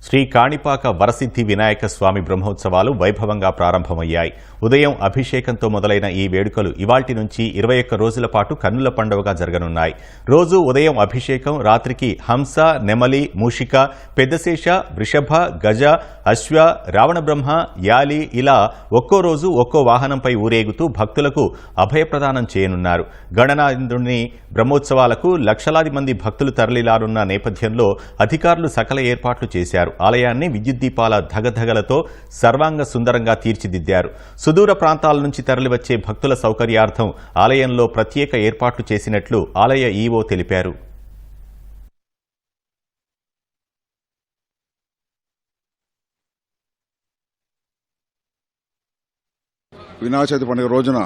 శ్రీ కాణిపాక వరసిద్ధి వినాయక స్వామి బ్రహ్మోత్సవాలు వైభవంగా ప్రారంభమయ్యాయి. ఉదయం అభిషేకంతో మొదలైన ఈ వేడుకలు ఇవాల్టి నుంచి 21 రోజుల పాటు కన్నుల పండుగగా జరగనున్నాయి. రోజు ఉదయం అభిషేకం, రాత్రికి హంస, నెమలి, మూషిక, పెద్దశేష, వృషభ, గజ, అశ్వ, రావణబ్రహ్మ, యాలి ఇలా ఒక్కో రోజు ఒక్కో వాహనంపై ఊరేగుతూ భక్తులకు అభయప్రదానం చేయనున్నారు. గణనాథుని బ్రహ్మోత్సవాలకు లక్షలాది మంది భక్తులు తరలిరానున్న నేపథ్యంలో అధికారులు సకల ఏర్పాట్లు చేశారు. ఆలయాన్ని విద్యుత్ దీపాల ధగధగలతో సర్వాంగ సుందరంగా తీర్చిదిద్దారు. సుదూర ప్రాంతాల నుంచి తరలివచ్చే భక్తుల సౌకర్యార్థం ఆలయంలో ప్రత్యేక ఏర్పాట్లు చేసినట్లు ఆలయ ఈవో తెలిపారు. వినాయక చవితి పండుగ రోజున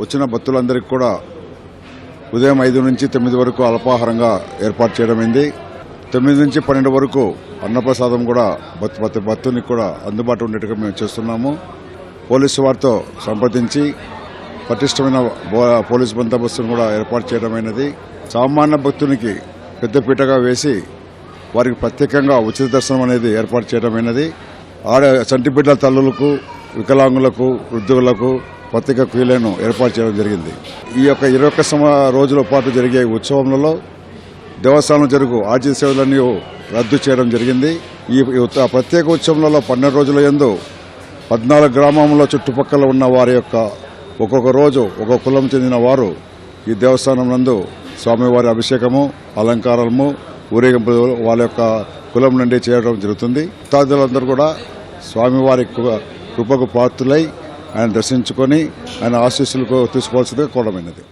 వచ్చిన భక్తులందరికీ కూడా ఉదయం 5 నుంచి 9 వరకు అల్పాహారంగా ఏర్పాటు చేయడమైంది. 9 నుంచి 12 వరకు అన్నప్రసాదం కూడా ప్రతి భక్తునికి కూడా అందుబాటులో ఉండేట్టుగా మేము చేస్తున్నాము. పోలీసు వారితో సంప్రదించి పటిష్టమైన పోలీసు బందోబస్తును కూడా ఏర్పాటు చేయడమైనది. సామాన్య భక్తునికి పెద్దపీటగా వేసి వారికి ప్రత్యేకంగా ఉచిత దర్శనం అనేది ఏర్పాటు చేయడమైనది. చంటిబిడ్డల తల్లులకు, వికలాంగులకు, వృద్ధులకు ప్రత్యేక క్యూలను ఏర్పాటు చేయడం జరిగింది. ఈ యొక్క 21 రోజుల పాటు జరిగే ఉత్సవంలో దేవస్థానం జరుగు ఆర్జిత సేవలన్నీ రద్దు చేయడం జరిగింది. ఈ ప్రత్యేక ఉత్సవంలో 12 రోజుల యందు 14 గ్రామంలో చుట్టుపక్కల ఉన్న వారి యొక్క ఒక్కొక్క రోజు ఒక్కొక్క కులం చెందిన వారు ఈ దేవస్థానం నందు స్వామివారి అభిషేకము, అలంకారము, ఊరేగింపు వాళ్ళ యొక్క కులం నుండి చేయడం జరుగుతుంది. భక్తాదులందరూ కూడా స్వామివారి కృపకు పాత్రులై ఆయన దర్శించుకొని ఆయన ఆశీస్సులకు తీసుకోవాల్సిందిగా కోరడమైనది.